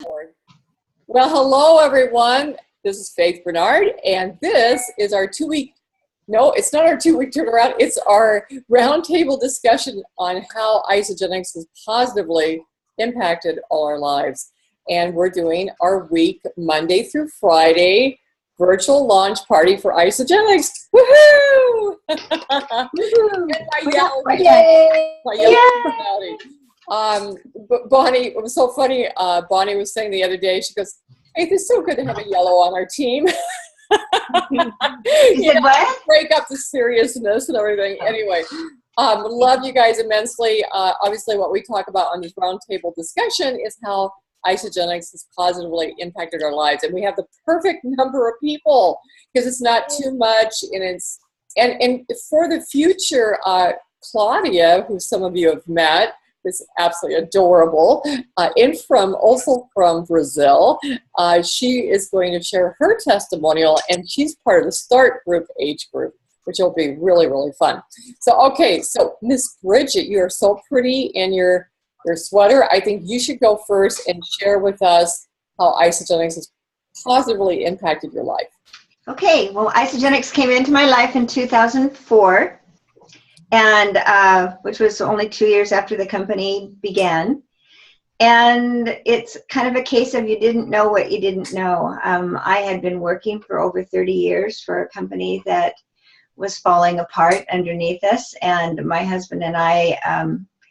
Well, hello, everyone. This is Faith Bernard, and this is our no, it's not our 2-week turnaround. It's our roundtable discussion on how Isagenix has positively impacted all our lives. And we're doing our week Monday through Friday virtual launch party for Isagenix. Woohoo! Bonnie, it was so funny. Bonnie was saying the other day, she goes, "Hey, it's so good to have a yellow on our team." You said what? Break up the seriousness and everything. Anyway, love you guys immensely. Obviously, what we talk about on this roundtable discussion is how Isagenix has positively impacted our lives, and we have the perfect number of people because it's not too much, and for the future, Claudia, who some of you have met, is absolutely adorable, also from Brazil. She is going to share her testimonial, and she's part of the Start Group age group, which will be really, really fun. So, okay, so Miss Bridget, you are so pretty in your sweater. I think you should go first and share with us how Isagenix has positively impacted your life. Okay, well, Isagenix came into my life in 2004, and which was only 2 years after the company began. And it's kind of a case of you didn't know what you didn't know. I had been working for over 30 years for a company that was falling apart underneath us, and my husband and I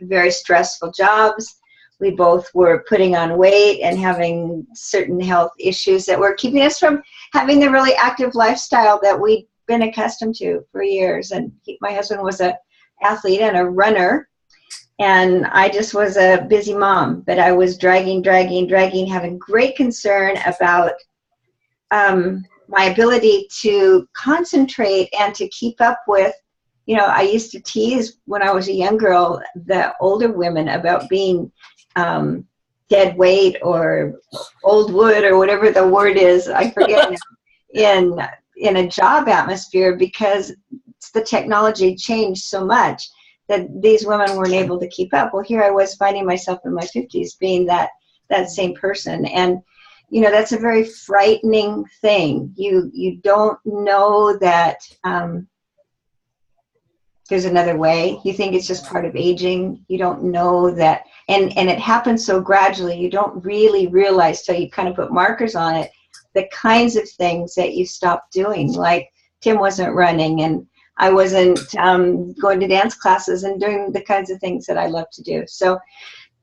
very stressful jobs. We both were putting on weight and having certain health issues that were keeping us from having the really active lifestyle that we'd been accustomed to for years. And my husband was an athlete and a runner, and I just was a busy mom. But I was dragging, having great concern about my ability to concentrate and to keep up with. You know, I used to tease when I was a young girl the older women about being dead weight or old wood or whatever the word is, I forget now, in a job atmosphere, because the technology changed so much that these women weren't able to keep up. Well, here I was finding myself in my 50s being that same person. And, you know, that's a very frightening thing. You don't know that there's another way. You think it's just part of aging. You don't know that, and it happens so gradually. You don't really realize till you kind of put markers on it, the kinds of things that you stop doing. Like Tim wasn't running, and I wasn't going to dance classes and doing the kinds of things that I love to do. So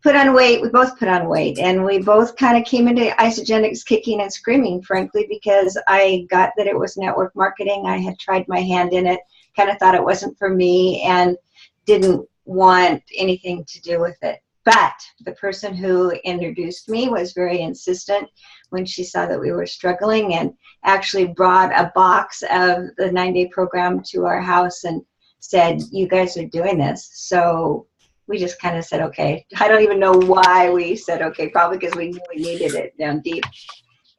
put on weight, we both put on weight, and we both kind of came into Isagenix kicking and screaming, frankly, because I got that it was network marketing. I had tried my hand in it, kind of thought it wasn't for me, and didn't want anything to do with it. But the person who introduced me was very insistent when she saw that we were struggling, and actually brought a box of the 9-day program to our house and said, "You guys are doing this." So we just kind of said, okay. I don't even know why we said okay, probably because we knew we needed it down deep.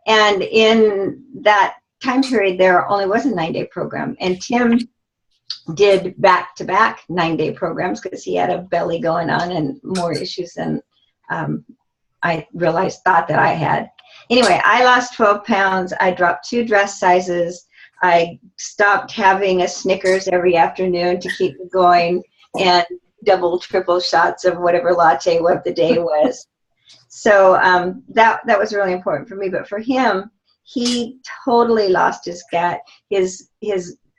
And in that time period, there only was a 9-day program. And Tim did back-to-back 9-day programs because he had a belly going on and more issues than I thought that I had. Anyway, I lost 12 pounds. I dropped 2 dress sizes. I stopped having a Snickers every afternoon to keep me going, and double, triple shots of whatever latte of the day was. So that was really important for me. But for him, he totally lost his gut. His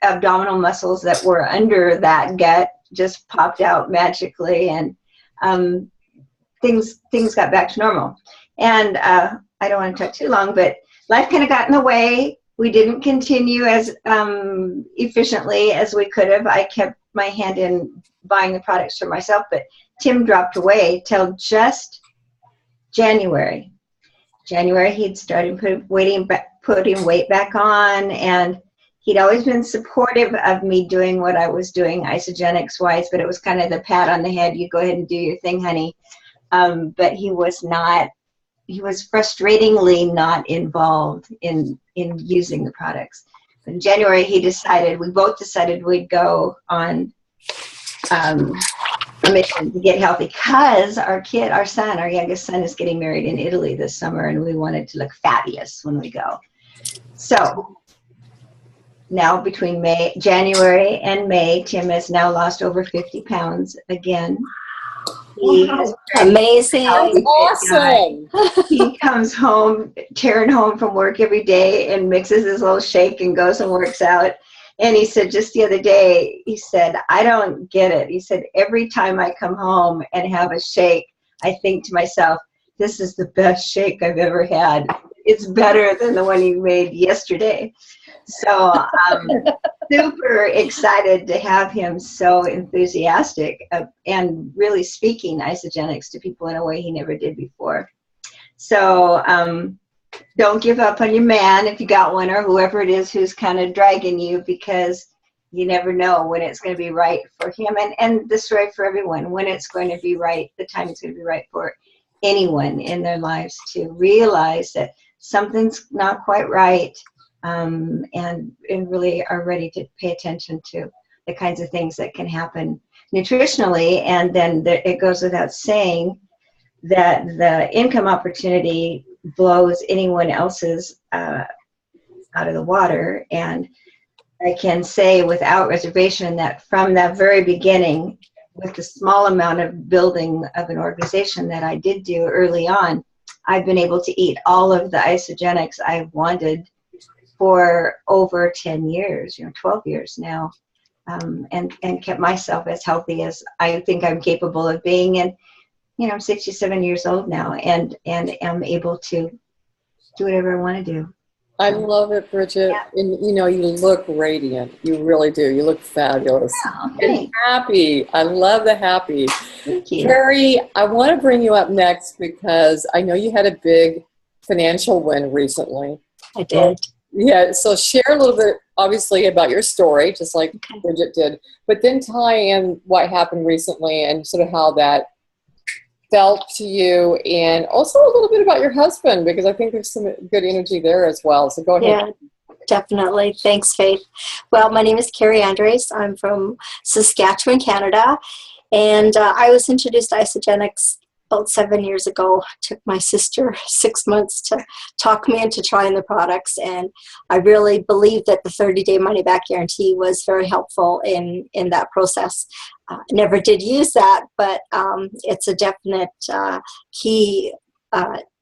abdominal muscles that were under that gut just popped out magically, and things got back to normal. And I don't want to talk too long, but life kind of got in the way. We didn't continue as efficiently as we could have. I kept my hand in buying the products for myself, but Tim dropped away till just January. He'd started putting weight back on, and he'd always been supportive of me doing what I was doing Isagenix wise, but it was kind of the pat on the head, you go ahead and do your thing, honey. But he was frustratingly not involved in using the products. In January, we both decided we'd go on mission to get healthy, because our youngest son is getting married in Italy this summer, and we wanted to look fabulous when we go. So now between January and May, Tim has now lost over 50 pounds again. He has Amazing. That's awesome. He comes home, tearing home from work every day, and mixes his little shake and goes and works out. And he said just the other day, he said, I don't get it. He said, every time I come home and have a shake, I think to myself, this is the best shake I've ever had. It's better than the one you made yesterday. So I'm super excited to have him so enthusiastic and really speaking Isagenix to people in a way he never did before. So don't give up on your man if you got one, or whoever it is who's kind of dragging you, because you never know when it's going to be right for him. And this is right for everyone, when it's going to be right, the time it's going to be right for anyone in their lives to realize that something's not quite right. And really are ready to pay attention to the kinds of things that can happen nutritionally. And then it goes without saying that the income opportunity blows anyone else's out of the water. And I can say without reservation that from that very beginning, with the small amount of building of an organization that I did do early on, I've been able to eat all of the Isagenix I've wanted for over 10 years, 12 years now, and kept myself as healthy as I think I'm capable of being. And, I'm 67 years old now, and am able to do whatever I want to do. I love it, Bridget. Yeah. And you look radiant. You really do. You look fabulous. Oh, And happy. I love the happy. thank you. Carrie, I want to bring you up next because I know you had a big financial win recently. I did. Yeah, so share a little bit, obviously, about your story, just like Bridget did, but then tie in what happened recently and sort of how that felt to you, and also a little bit about your husband, because I think there's some good energy there as well. So go ahead. Yeah, definitely. Thanks, Faith. Well, my name is Carrie Andres. I'm from Saskatchewan, Canada, and I was introduced to Isagenix about 7 years ago. It took my sister 6 months to talk me into trying the products, and I really believe that the 30-day money-back guarantee was very helpful in that process. Never did use that, but it's a definite key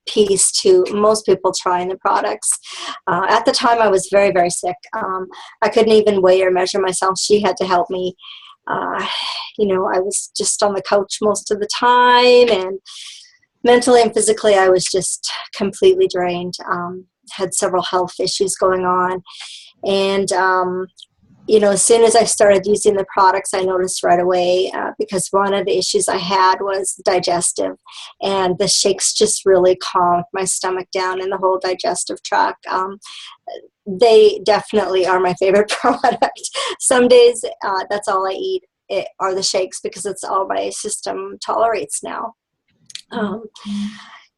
piece to most people trying the products. At the time, I was very, very sick. I couldn't even weigh or measure myself. She had to help me. I was just on the couch most of the time, and mentally and physically, I was just completely drained. Had several health issues going on, and as soon as I started using the products, I noticed right away, because one of the issues I had was digestive, and the shakes just really calmed my stomach down and the whole digestive tract. They definitely are my favorite product. Some days, that's all I eat are the shakes, because it's all my system tolerates now.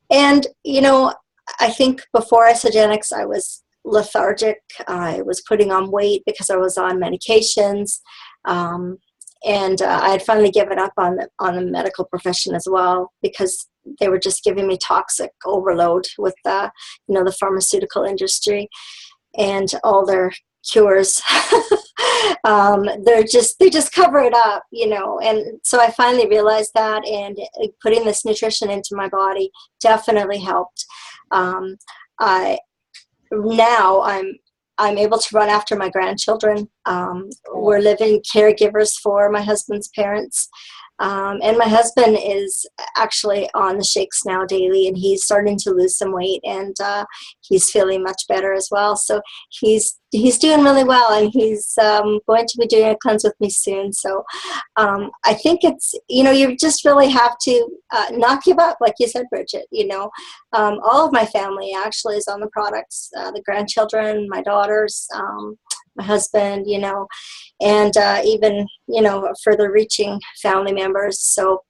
And, I think before Isagenix, I was lethargic. I was putting on weight because I was on medications. And I had finally given up on the medical profession as well, because they were just giving me toxic overload with the pharmaceutical industry and all their cures. They just cover it up, and so I finally realized that, and putting this nutrition into my body definitely helped. Now I'm able to run after my grandchildren. We're living caregivers for my husband's parents. And my husband is actually on the shakes now daily, and he's starting to lose some weight, and he's feeling much better as well. So he's doing really well, and he's going to be doing a cleanse with me soon. So I think it's, you just really have to not give up, like you said, Bridget. All of my family actually is on the products, the grandchildren, my daughters, my husband, and even, further reaching family members. So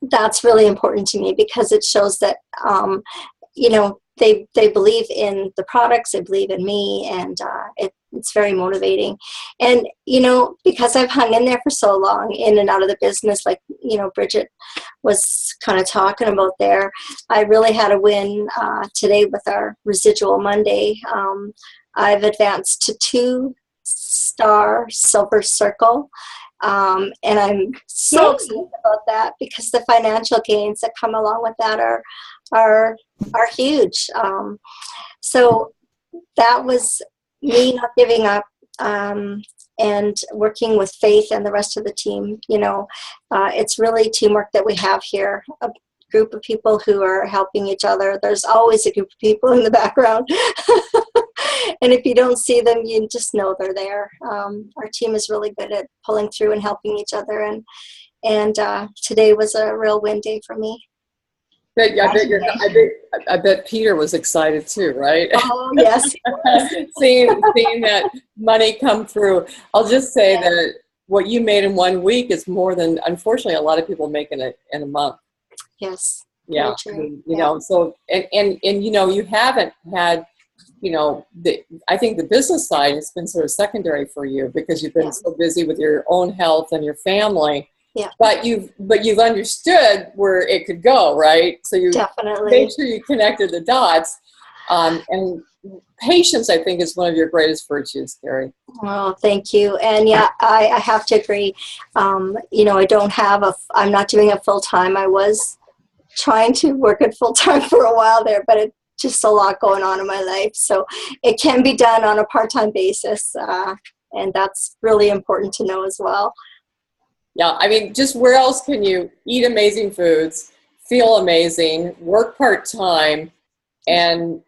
that's really important to me, because it shows that, they believe in the products, they believe in me, and it's very motivating. And, because I've hung in there for so long, in and out of the business, like, Bridget was kind of talking about there, I really had a win today with our Residual Monday. I've advanced to 2-star Silver Circle. And I'm so excited about that because the financial gains that come along with that are huge. So that was me not giving up, and working with Faith and the rest of the team. It's really teamwork that we have here. A group of people who are helping each other. There's always a group of people in the background. And if you don't see them, you just know they're there. Our team is really good at pulling through and helping each other. And today was a real win day for me. I bet Peter was excited too, right? Oh, yes. seeing that money come through. I'll just say that what you made in 1 week is more than, unfortunately, a lot of people make in a month. Yes. Yeah. So, and you haven't had, I think the business side has been sort of secondary for you because you've been so busy with your own health and your family. Yeah. But you've understood where it could go, right? So you definitely made sure you connected the dots. And patience, I think, is one of your greatest virtues, Carrie. Oh, thank you. And I have to agree. I'm not doing it full time. I was trying to work it full time for a while there, but it's just a lot going on in my life. So it can be done on a part-time basis. And that's really important to know as well. Yeah, I mean, just where else can you eat amazing foods, feel amazing, work part-time, and,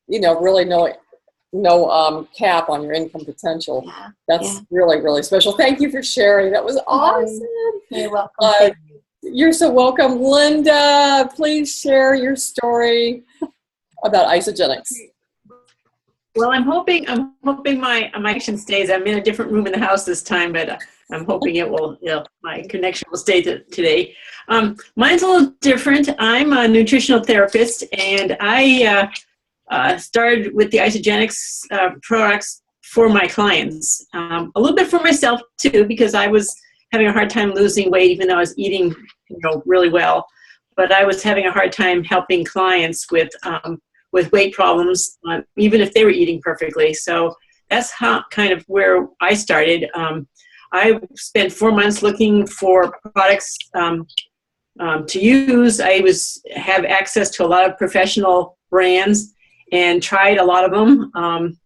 really no cap on your income potential. Yeah, That's really, really special. Thank you for sharing. That was awesome. You're welcome. You're so welcome. Linda, please share your story about Isagenix. Well, I'm hoping my connection stays. I'm in a different room in the house this time, but I'm hoping it will. My connection will stay today. Mine's a little different. I'm a nutritional therapist, and I started with the Isagenix products for my clients. A little bit for myself too, because I was having a hard time losing weight, even though I was eating, really well. But I was having a hard time helping clients with weight problems, even if they were eating perfectly. So that's kind of where I started. I spent 4 months looking for products to use. I have access to a lot of professional brands and tried a lot of them.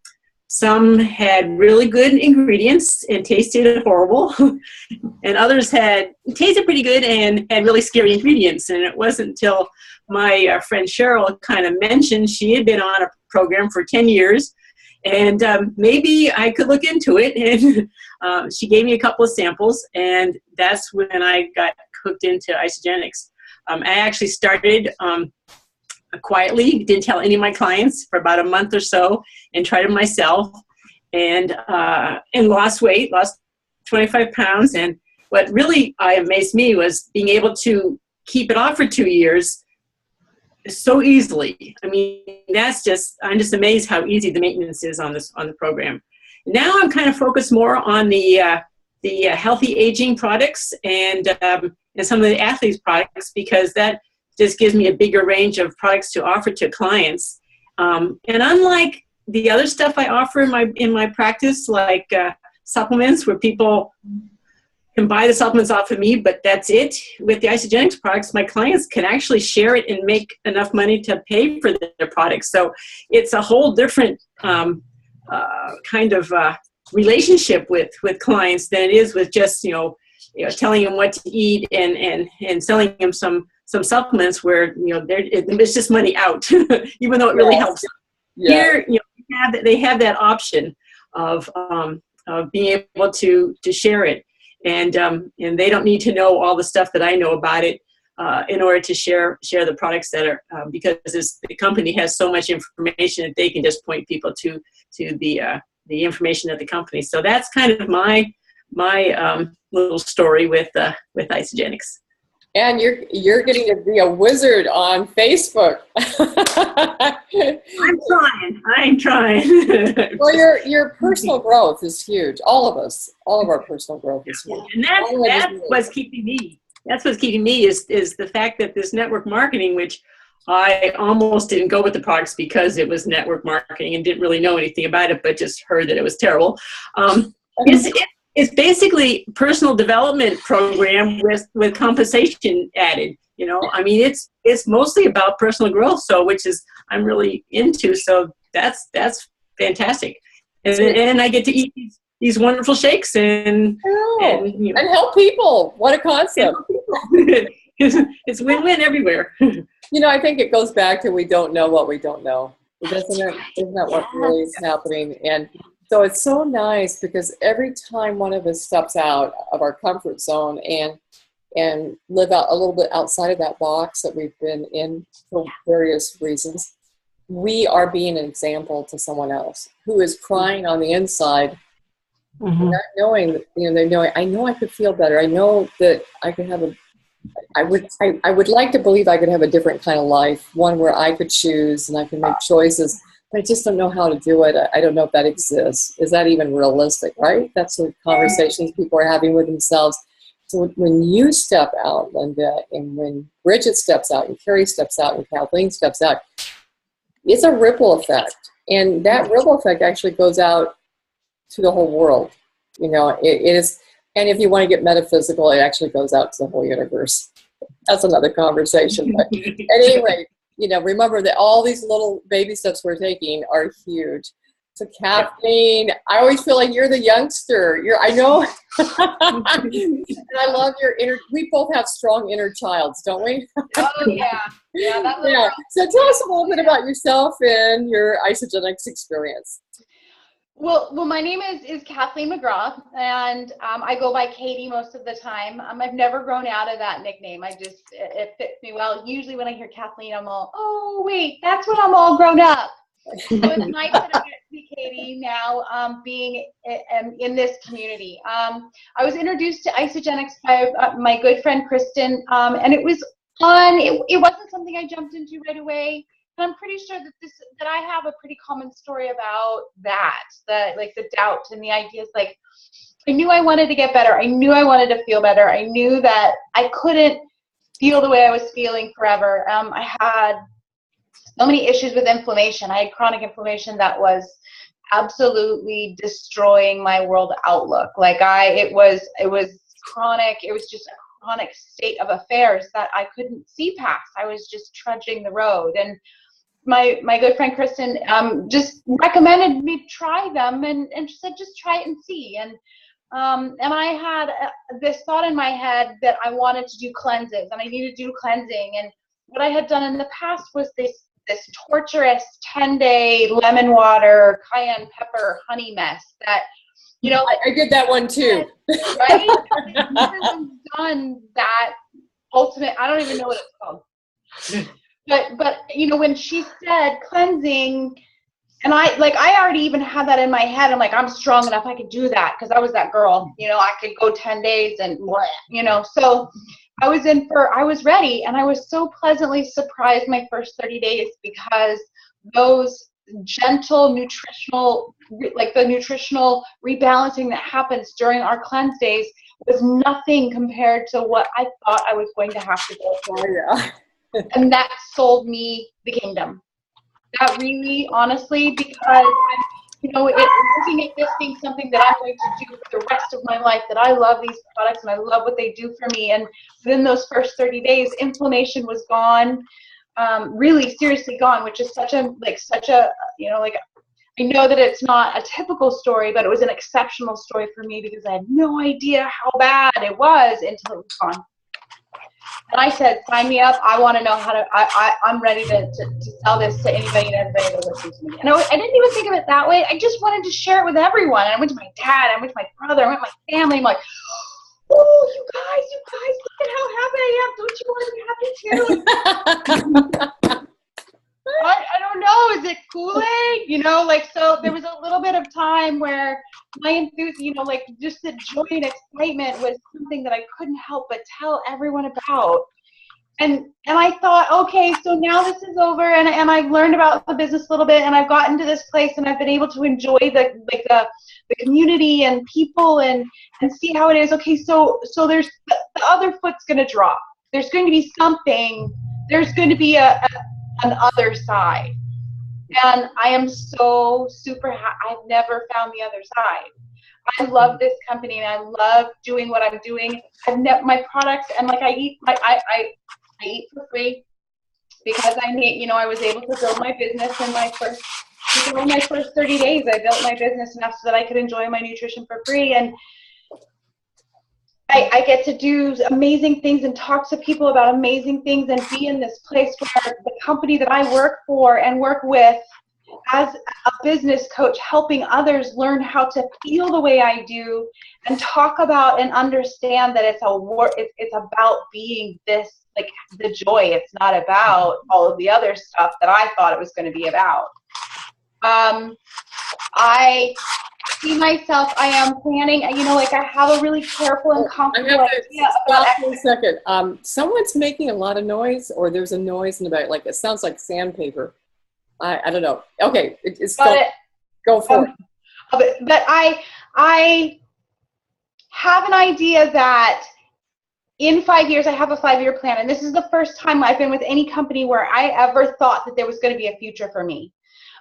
Some had really good ingredients and tasted horrible, and others tasted pretty good and had really scary ingredients. And it wasn't until my friend Cheryl kind of mentioned she had been on a program for 10 years, and maybe I could look into it. And she gave me a couple of samples, and that's when I got hooked into Isagenix. I actually started quietly, didn't tell any of my clients for about a month or so, and tried it myself, and lost weight, lost 25 pounds. And what really amazed me was being able to keep it off for 2 years so easily. I mean, I'm just amazed how easy the maintenance is on the program. Now I'm kind of focused more on the healthy aging products and some of the athletes products, because that just gives me a bigger range of products to offer to clients. And unlike the other stuff I offer in my practice, like supplements, where people can buy the supplements off of me, but that's it. With the Isagenix products, my clients can actually share it and make enough money to pay for their products. So it's a whole different kind of relationship with clients than it is with just telling them what to eat and selling them some supplements where it's just money out, even though it really helps. Here, they have that option of being able to share it, and they don't need to know all the stuff that I know about it in order to share the products that are because the company has so much information that they can just point people to the information at the company. So that's kind of my little story with Isagenix. And you're getting to be a wizard on Facebook. I'm trying. Well, your personal growth is huge. All of us, all of our personal growth is huge. And that's what's keeping me. That's what's keeping me is the fact that this network marketing, which I almost didn't go with the products because it was network marketing and didn't really know anything about it, but just heard that it was terrible. It's basically personal development program with compensation added. You know, I mean, it's mostly about personal growth, so which is I'm really into. So that's fantastic, and I get to eat these wonderful shakes and help people. What a concept! It's win-win everywhere. You know, I think it goes back to we don't know what we don't know. Isn't that what really is happening? And so it's so nice because every time one of us steps out of our comfort zone and live out a little bit outside of that box that we've been in for various reasons, we are being an example to someone else who is crying on the inside, not knowing, they're knowing, I know I could feel better. I know that I could have I would like to believe I could have a different kind of life, one where I could choose and I can make choices, but I just don't know how to do it. I don't know if that exists. Is that even realistic, right? That's the conversations people are having with themselves. So when you step out, Linda, and when Bridget steps out, and Carrie steps out, and Kathleen steps out, it's a ripple effect. And that ripple effect actually goes out to the whole world. You know, it is. And if you want to get metaphysical, it actually goes out to the whole universe. That's another conversation. But at any rate, remember that all these little baby steps we're taking are huge. So Kathleen, I always feel like you're the youngster. I know. And I love your we both have strong inner childs, don't we? Oh, yeah. Yeah. So tell us a little bit about yourself and your Isagenix experience. Well, my name is Kathleen McGraw, and I go by Katie most of the time. I've never grown out of that nickname. It fits me well. Usually when I hear Kathleen, I'm all, oh, wait, that's when I'm all grown up. So it's nice that I get to be Katie now, being in this community. I was introduced to Isagenix by my good friend Kristen, and it was fun. It wasn't something I jumped into right away. I'm pretty sure that I have a pretty common story about like the doubt and the ideas. Like, I knew I wanted to get better. I knew I wanted to feel better. I knew that I couldn't feel the way I was feeling forever. I had so many issues with inflammation. I had chronic inflammation that was absolutely destroying my world outlook. Like it was chronic. It was just a chronic state of affairs that I couldn't see past. I was just trudging the road. And my good friend Kristen just recommended me try them, and she said, just try it and see. And I had this thought in my head that I wanted to do cleanses, and I needed to do cleansing. And what I had done in the past was this torturous 10-day lemon water, cayenne pepper, honey mess that, I did that one too. Right? I've never done that ultimate, I don't even know what it's called. But when she said cleansing, and I already even had that in my head. I'm like, I'm strong enough, I could do that, because I was that girl. I could go 10 days and so I was ready, and I was so pleasantly surprised my first 30 days, because those gentle nutritional, like the nutritional rebalancing that happens during our cleanse days was nothing compared to what I thought I was going to have to go through. And that sold me the kingdom. That really, honestly, because looking at this being something that I'm going to do for the rest of my life, that I love these products and I love what they do for me. And within those first 30 days, inflammation was gone, really seriously gone, which is such a, I know that it's not a typical story, but it was an exceptional story for me, because I had no idea how bad it was until it was gone. And I said, sign me up. I want to know how to, I'm ready to sell this to anybody and everybody that listens to me. And I didn't even think of it that way. I just wanted to share it with everyone. And I went to my dad, I went to my brother, I went to my family. I'm like, oh, you guys, look at how happy I am. Don't you want to be happy too? I don't know. Is it Kool-Aid? So there was a little bit of time where my enthusiasm, you know, like just the joy and excitement was something that I couldn't help but tell everyone about. And I thought, okay, so now this is over, and I've learned about the business a little bit, and I've gotten to this place, and I've been able to enjoy the community and people, and see how it is. Okay, so there's the other foot's going to drop. There's going to be something. There's going to be an other side, and I am so super. I've never found the other side. I love this company, and I love doing what I'm doing. My products, and like I eat for free because I was able to build my business in my first 30 days. I built my business enough so that I could enjoy my nutrition for free, and I get to do amazing things and talk to people about amazing things and be in this place where the company that I work for and work with as a business coach, helping others learn how to feel the way I do and talk about and understand that it's about being this, like the joy. It's not about all of the other stuff that I thought it was going to be about. I see myself, I am planning, like I have a really careful and comfortable idea about for a second. Someone's making a lot of noise, or there's a noise in the back, like it sounds like sandpaper. I don't know. Okay, go for it. But I have an idea that in 5 years, I have a 5-year plan, and this is the first time I've been with any company where I ever thought that there was going to be a future for me.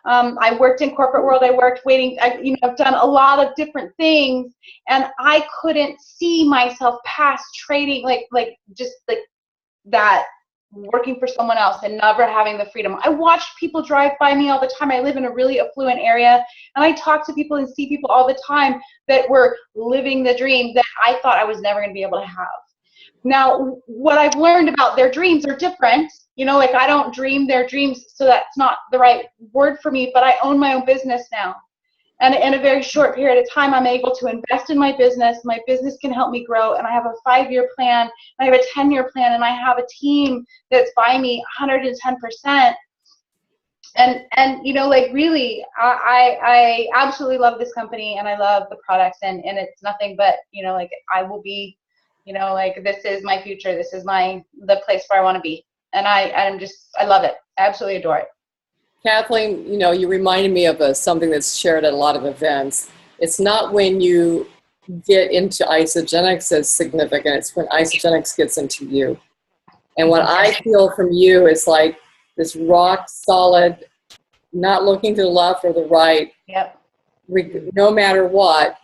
I worked in corporate world. I worked waiting. I've done a lot of different things, and I couldn't see myself past trading, like that, working for someone else and never having the freedom. I watched people drive by me all the time. I live in a really affluent area, and I talk to people and see people all the time that were living the dream that I thought I was never going to be able to have. Now, what I've learned about their dreams are different. Like I don't dream their dreams, so that's not the right word for me, but I own my own business now. And in a very short period of time, I'm able to invest in my business. My business can help me grow, and I have a 5-year plan, I have a 10-year plan, and I have a team that's by me 110%. And like really, I absolutely love this company, and I love the products, and it's nothing but, like I will be, like this is my future. This is the place where I want to be. And I love it. I absolutely adore it. Kathleen, you reminded me of something that's shared at a lot of events. It's not when you get into Isagenix as significant, it's when Isagenix gets into you. And what I feel from you is like this rock solid, not looking to the left or the right, yep, no matter what.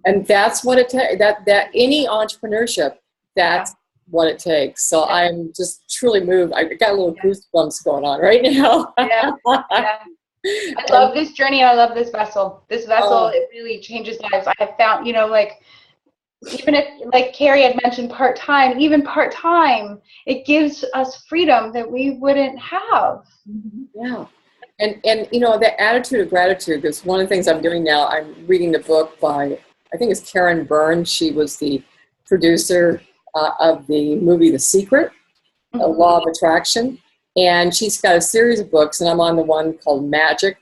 And that's what it takes, that any entrepreneurship, that's what it takes. So I'm just truly moved. I got a little goosebumps going on right now. Yeah. I love this journey, and I love this vessel. This vessel, it really changes lives. I have found, like, even if, like Carrie had mentioned, part-time, even part-time, it gives us freedom that we wouldn't have. Yeah. And the attitude of gratitude, because one of the things I'm doing now, I'm reading the book by, I think it's Karen Burns. She was the producer of the movie The Secret, The Law of Attraction. And she's got a series of books, and I'm on the one called Magic.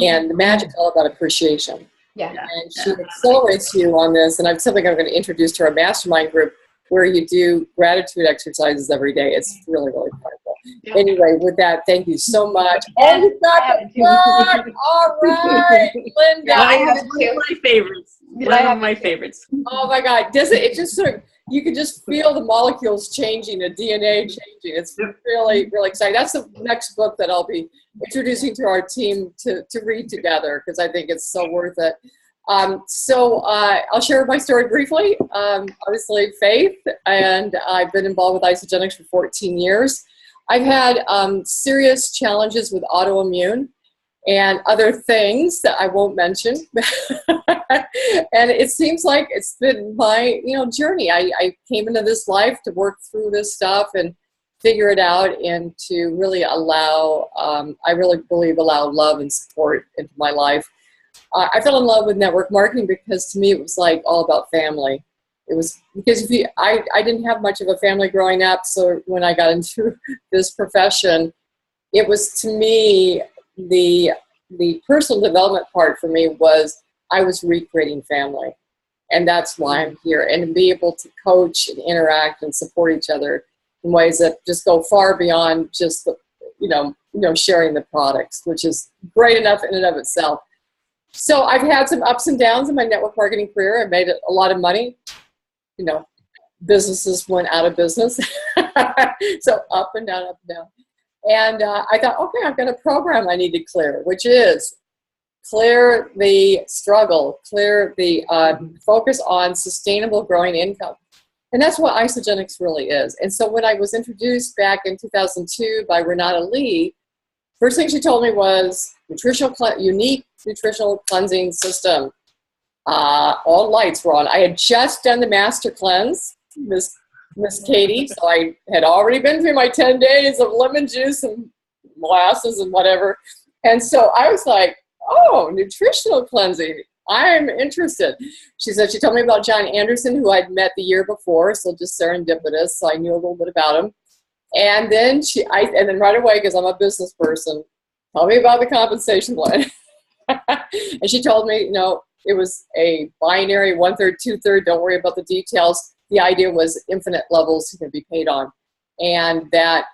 And the Magic is all about appreciation. Yeah. And she accelerates you on this, and I'm something I'm going to introduce to our mastermind group where you do gratitude exercises every day. It's really, really powerful. Yeah. Anyway, with that, thank you so much. Oh, you got the book! All right, Linda. I have one of my favorites. One of my favorites. Oh my God. It just sort of, you can just feel the molecules changing, the DNA changing. It's really, really exciting. That's the next book that I'll be introducing to our team to read together, because I think it's so worth it. So I'll share my story briefly. Obviously, Faith, and I've been involved with Isagenix for 14 years. I've had serious challenges with autoimmune and other things that I won't mention. And it seems like it's been my journey. I came into this life to work through this stuff and figure it out, and to really allow, I really believe, allow love and support into my life. I fell in love with network marketing because to me it was like all about family. It was because I didn't have much of a family growing up, so when I got into this profession, it was, to me, the personal development part for me was I was recreating family. And that's why I'm here. And to be able to coach and interact and support each other in ways that just go far beyond just the, sharing the products, which is great enough in and of itself. So I've had some ups and downs in my network marketing career. I made a lot of money. Businesses went out of business. So up and down, up and down. And I thought, okay, I've got a program I need to clear, which is clear the struggle, clear the focus on sustainable growing income. And that's what Isagenix really is. And so when I was introduced back in 2002 by Renata Lee, first thing she told me was unique nutritional cleansing system. All lights were on. I had just done the master cleanse, Miss Katie, so I had already been through my 10 days of lemon juice and molasses and whatever. And so I was like, oh, nutritional cleansing. I'm interested. She told me about John Anderson, who I'd met the year before, so just serendipitous, so I knew a little bit about him. And then and then right away, because I'm a business person, tell me about the compensation plan. And she told me, it was a binary 1/3, 2/3, don't worry about the details. The idea was infinite levels you can be paid on. And that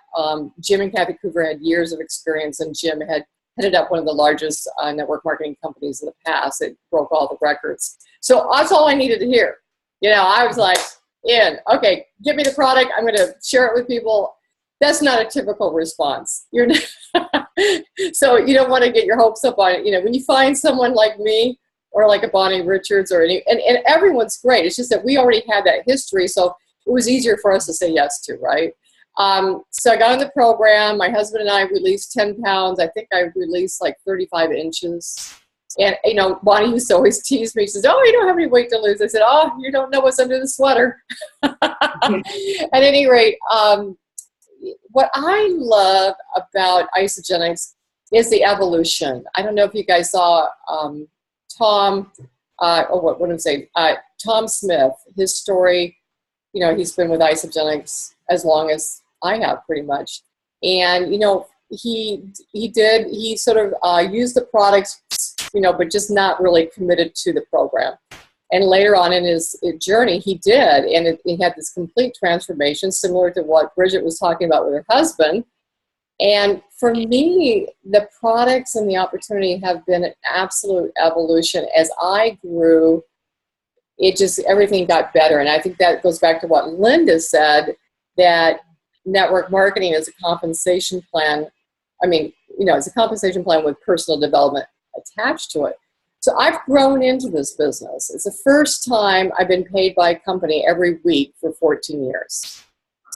Jim and Kathy Coover had years of experience, and Jim had headed up one of the largest network marketing companies in the past. It broke all the records. So that's all I needed to hear. I was like, okay, give me the product. I'm going to share it with people. That's not a typical response. So you don't want to get your hopes up on it. When you find someone like me or like a Bonnie Richards and everyone's great. It's just that we already had that history. So it was easier for us to say yes to, right? So I got in the program. My husband and I released 10 pounds. I think I released like 35 inches. And, Bonnie used to always tease me. She says, oh, you don't have any weight to lose. I said, oh, you don't know what's under the sweater. At any rate, what I love about Isagenix is the evolution. I don't know if you guys saw Tom Smith, his story. He's been with Isagenix as long as I have, pretty much. And, he sort of used the products, but just not really committed to the program. And later on in his journey, he did. And he had this complete transformation, similar to what Bridget was talking about with her husband. And for me, the products and the opportunity have been an absolute evolution. As I grew, everything got better. And I think that goes back to what Linda said, that network marketing is a compensation plan. It's a compensation plan with personal development attached to it. So I've grown into this business. It's the first time I've been paid by a company every week for 14 years.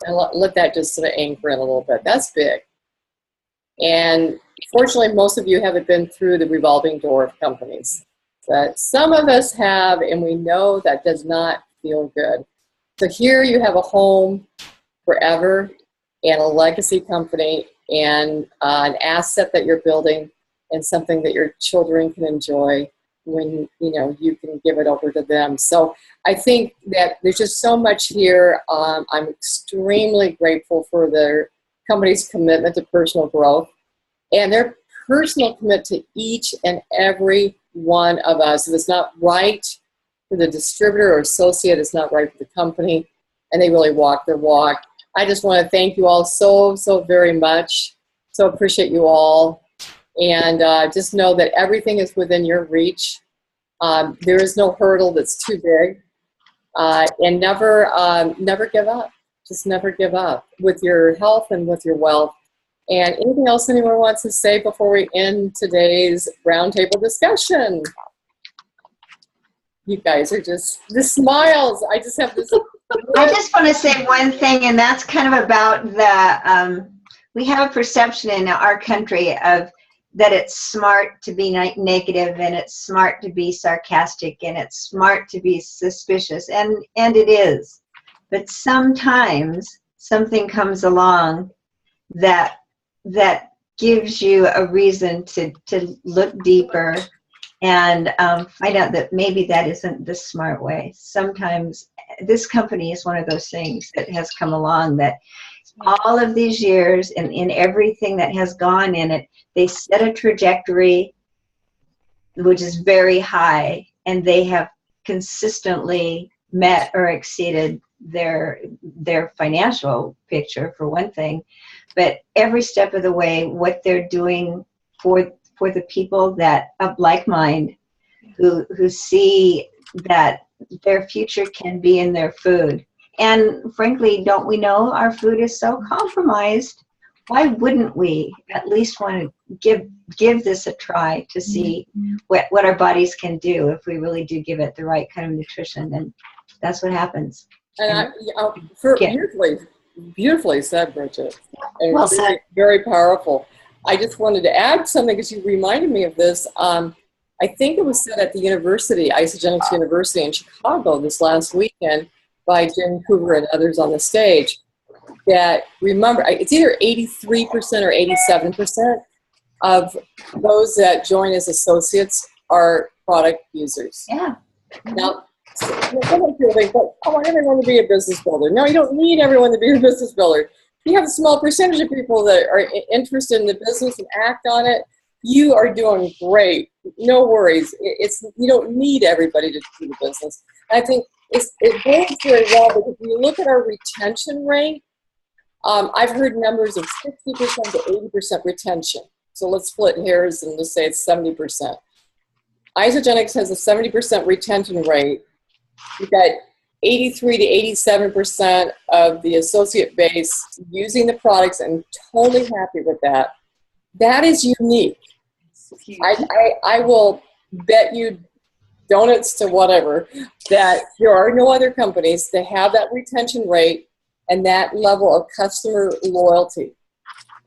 And let that just sort of anchor in a little bit. That's big. And fortunately, most of you haven't been through the revolving door of companies. But some of us have, and we know that does not feel good. So here you have a home forever and a legacy company and an asset that you're building and something that your children can enjoy when you can give it over to them. So I think that there's just so much here. I'm extremely grateful for their company's commitment to personal growth and their personal commitment to each and every one of us. If it's not right for the distributor or associate, it's not right for the company, and they really walk their walk. I just want to thank you all so very much. So appreciate you all. And just know that everything is within your reach. There is no hurdle that's too big. And never give up. Just never give up with your health and with your wealth. And anything else anyone wants to say before we end today's roundtable discussion? You guys are just, the smiles. I just have this. I just want to say one thing, and that's kind of about the, we have a perception in our country of that it's smart to be negative, and it's smart to be sarcastic, and it's smart to be suspicious, and it is. But sometimes something comes along that gives you a reason to look deeper and find out that maybe that isn't the smart way. Sometimes this company is one of those things that has come along that all of these years and in everything that has gone in it, they set a trajectory which is very high, and they have consistently met or exceeded their financial picture, for one thing. But every step of the way, what they're doing for the people that of like mind, who see that their future can be in their food. And frankly, don't we know our food is so compromised? Why wouldn't we at least want to give this a try to see what our bodies can do if we really do give it the right kind of nutrition? And that's what happens. And beautifully said, Bridget. And Well very, said. very powerful. I just wanted to add something because you reminded me of this. I think it was said at the university, Isagenix University in Chicago this last weekend by Jim Coover and others on the stage, that remember, it's either 83% or 87% of those that join as associates are product users. Yeah. Now, some people think, I want everyone to be a business builder. No, you don't need everyone to be a business builder. You have a small percentage of people that are interested in the business and act on it. You are doing great. No worries. You don't need everybody to do the business. I think it goes very well because when you look at our retention rate, I've heard numbers of 60% to 80% retention. So let's split hairs and just say it's 70%. Isagenix has a 70% retention rate. You've got 83 to 87% of the associate base using the products and totally happy with that. That is unique. I will bet you donuts to whatever that there are no other companies that have that retention rate and that level of customer loyalty.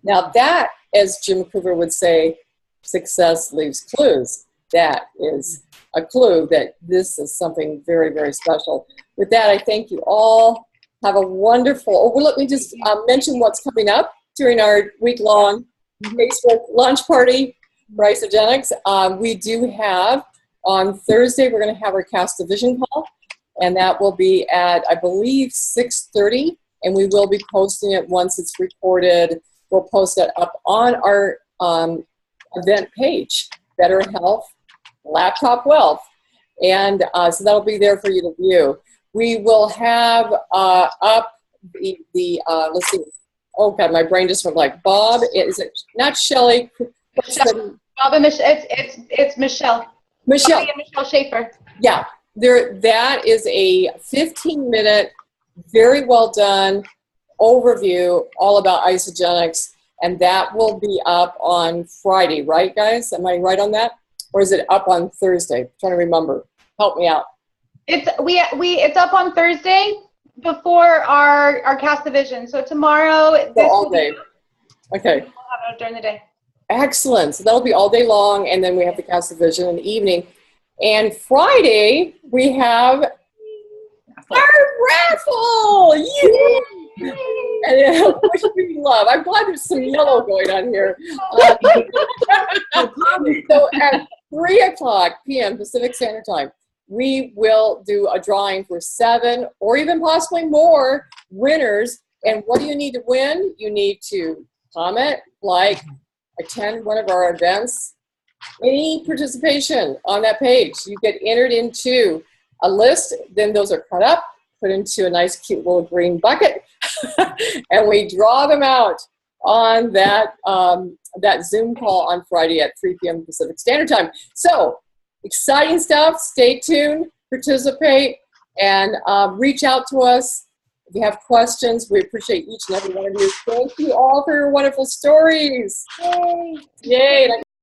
Now that, as Jim Coover would say, success leaves clues. That is a clue that this is something very, very special. With that, I thank you all. Have a wonderful, let me just mention what's coming up during our week-long Facebook lunch party for Isagenix. We do have, on Thursday, we're going to have our Cast Division call, and that will be at, I believe, 6:30, and we will be posting it once it's recorded. We'll post it up on our event page, Better Health, Laptop Wealth, and so that'll be there for you to view. We will have up the let's see, oh God, my brain just went blank. Bob, is it not Shelley? Bob and Michelle, it's Michelle. Michelle. Bobby and Michelle Schaefer. Yeah, that is a 15-minute, very well done overview all about Isagenix, and that will be up on Friday, right, guys? Am I right on that? Or is it up on Thursday? I'm trying to remember. Help me out. It's up on Thursday before our Cast Division. So tomorrow. So all day. Okay. We'll have it during the day. Excellent. So that'll be all day long, and then we have the Cast Division in the evening. And Friday we have our raffle. Yay! And which we love. I'm glad there's some yellow going on here. So at 3:00 p.m. Pacific Standard Time, we will do a drawing for 7 or even possibly more winners. And what do you need to win? You need to comment, like, attend one of our events. Any participation on that page, you get entered into a list. Then those are cut up, put into a nice cute little green bucket, and we draw them out on that that Zoom call on Friday at 3 p.m. Pacific Standard Time. So exciting stuff. Stay tuned, participate, and reach out to us if you have questions. We appreciate each and every one of you. Thank you all for your wonderful stories. Yay! Yay!